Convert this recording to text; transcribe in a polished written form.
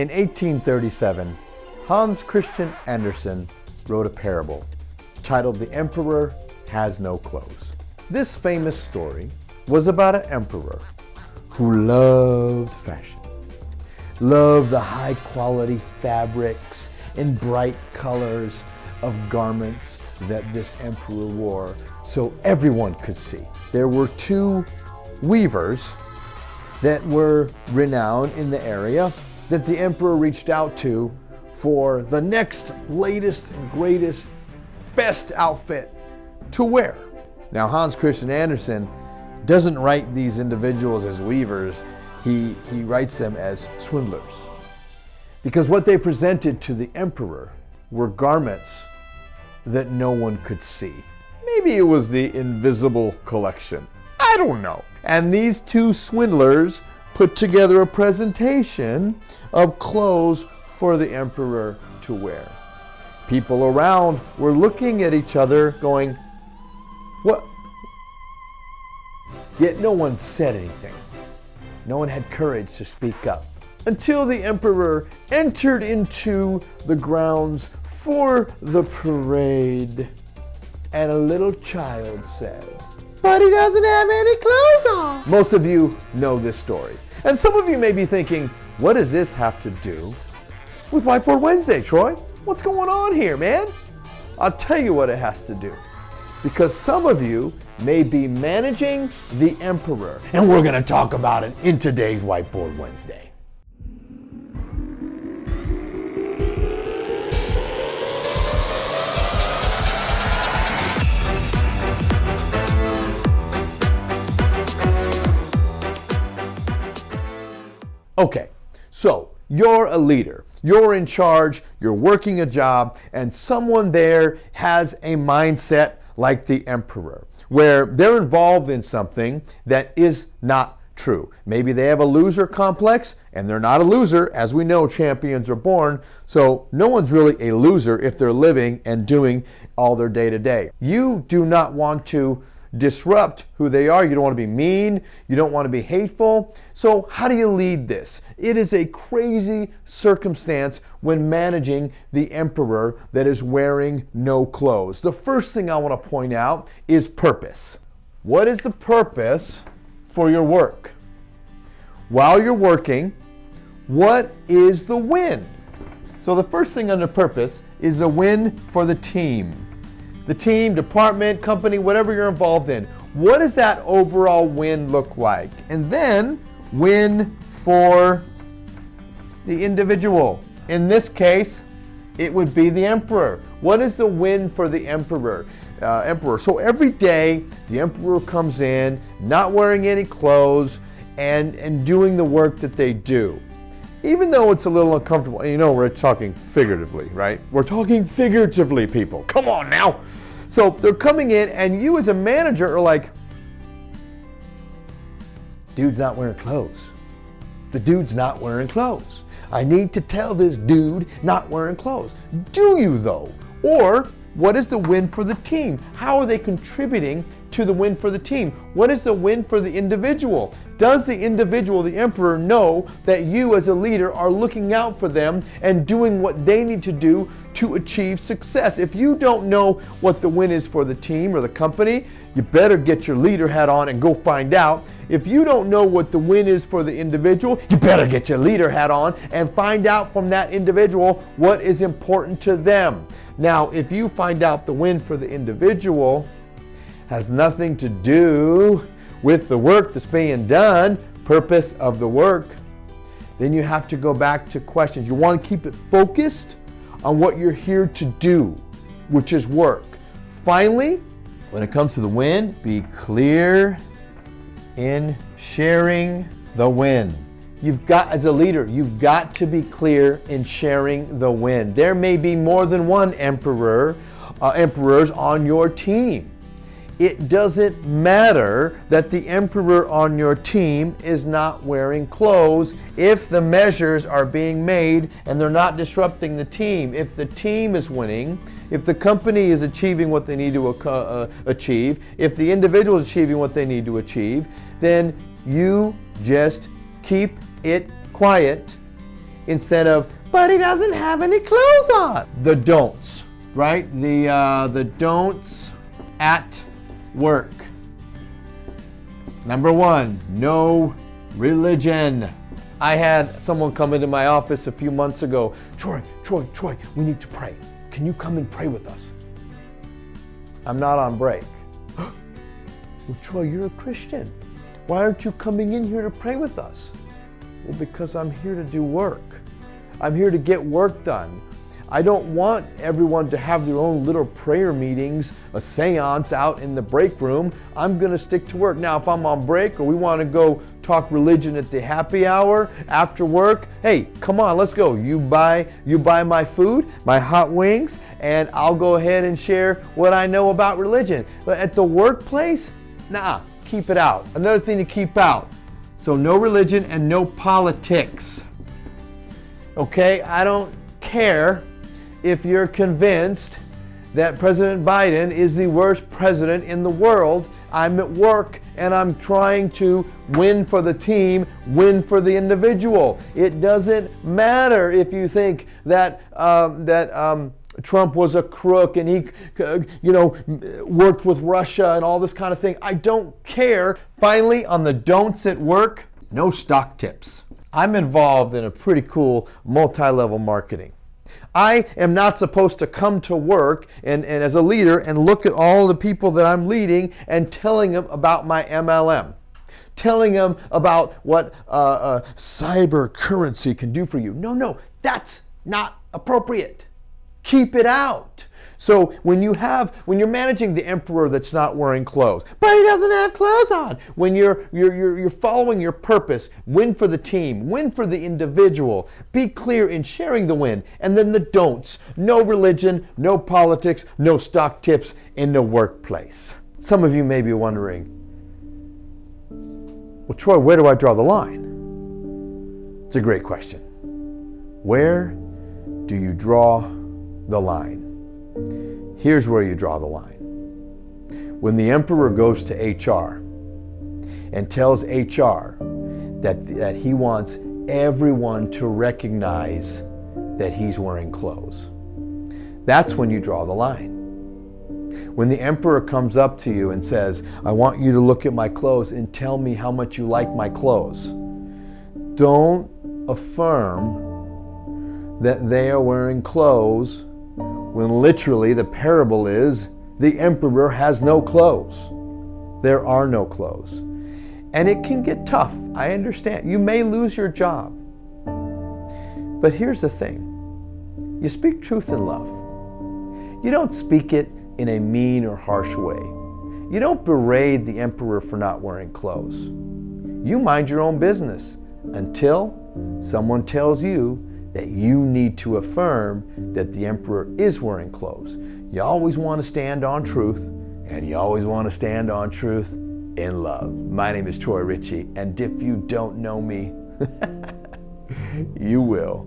In 1837, Hans Christian Andersen wrote a parable titled "The Emperor Has No Clothes." This famous story was about an emperor who loved fashion, loved the high quality fabrics and bright colors of garments that this emperor wore so everyone could see. There were two weavers that were renowned in the area that the emperor reached out to for the next latest and greatest, best outfit to wear. Now, Hans Christian Andersen doesn't write these individuals as weavers, he writes them as swindlers. Because what they presented to the emperor were garments that no one could see. Maybe it was the invisible collection. I don't know. And these two swindlers put together a presentation of clothes for the emperor to wear. People around were looking at each other going, "What?" Yet no one said anything. No one had courage to speak up until the emperor entered into the grounds for the parade, and a little child said, "But he doesn't have any clothes on." Most of you know this story. And some of you may be thinking, what does this have to do with Whiteboard Wednesday, Troy? What's going on here, man? I'll tell you what it has to do. Because some of you may be managing the emperor. And we're going to talk about it in today's Whiteboard Wednesday. Okay, so you're a leader, you're in charge, you're working a job, and someone there has a mindset like the emperor, where they're involved in something that is not true. Maybe they have a loser complex, and they're not a loser. As we know, champions are born, so no one's really a loser if they're living and doing all their day-to-day. You do not want to disrupt who they are. You don't want to be mean. You don't want to be hateful. So how do you lead this? It is a crazy circumstance when managing the emperor that is wearing no clothes. The first thing I want to point out is purpose. What is the purpose for your work? While you're working, what is the win? So the first thing under purpose is a win for the team. The team, department, company, whatever you're involved in. What does that overall win look like? And then win for the individual. In this case, it would be the emperor. What is the win for the emperor? So every day, the emperor comes in, not wearing any clothes, and doing the work that they do. Even though it's a little uncomfortable, you know, we're talking figuratively, right? We're talking figuratively, people. Come on now. So they're coming in, and you as a manager are like, dude's not wearing clothes. The dude's not wearing clothes. I need to tell this dude not wearing clothes. Do you though? Or what is the win for the team? How are they contributing to the win for the team? What is the win for the individual? Does the individual, the emperor, know that you as a leader are looking out for them and doing what they need to do to achieve success? If you don't know what the win is for the team or the company, you better get your leader hat on and go find out. If you don't know what the win is for the individual, you better get your leader hat on and find out from that individual what is important to them. Now, if you find out the win for the individual has nothing to do with the work that's being done, purpose of the work, then you have to go back to questions. You want to keep it focused on what you're here to do, which is work. Finally, when it comes to the win, be clear in sharing the win. You've got, as a leader, you've got to be clear in sharing the win. There may be more than one emperors on your team. It doesn't matter that the emperor on your team is not wearing clothes if the measures are being made and they're not disrupting the team. If the team is winning, if the company is achieving what they need to achieve, if the individual is achieving what they need to achieve, then you just keep it quiet instead of, but he doesn't have any clothes on. The don'ts, right? The don'ts at work. Number 1, no religion. I had someone come into my office a few months ago. Troy, we need to pray. Can you come and pray with us? I'm not on break. Well, Troy, you're a Christian. Why aren't you coming in here to pray with us? Well, because I'm here to do work. I'm here to get work done. I don't want everyone to have their own little prayer meetings, a seance out in the break room. I'm going to stick to work. Now, if I'm on break or we want to go talk religion at the happy hour after work, hey, come on, let's go. You buy my food, my hot wings, and I'll go ahead and share what I know about religion. But at the workplace, nah, keep it out. Another thing to keep out. So no religion and no politics. Okay, I don't care if you're convinced that President Biden is the worst president in the world. I'm at work and I'm trying to win for the team, win for the individual. It doesn't matter if you think that Trump was a crook and he, worked with Russia and all this kind of thing. I don't care. Finally, on the don'ts at work, no stock tips. I'm involved in a pretty cool multi-level marketing. I am not supposed to come to work and as a leader and look at all the people that I'm leading and telling them about my MLM, telling them about what cyber currency can do for you. No, that's not appropriate. Keep it out. So when you're managing the emperor that's not wearing clothes, but he doesn't have clothes on, when you're following your purpose, win for the team, win for the individual, be clear in sharing the win, and then the don'ts, no religion, no politics, no stock tips in the workplace. Some of you may be wondering, well, Troy, where do I draw the line? It's a great question. Where do you draw the line? Here's where you draw the line. When the emperor goes to HR and tells HR that he wants everyone to recognize that he's wearing clothes, that's when you draw the line. When the emperor comes up to you and says, I want you to look at my clothes and tell me how much you like my clothes, don't affirm that they are wearing clothes when literally the parable is the emperor has no clothes. There are no clothes. And it can get tough. I understand. You may lose your job. But here's the thing. You speak truth in love. You don't speak it in a mean or harsh way. You don't berate the emperor for not wearing clothes. You mind your own business until someone tells you that you need to affirm that the emperor is wearing clothes. You always want to stand on truth, and you always want to stand on truth in love. My name is Troy Ritchie, and if you don't know me, you will.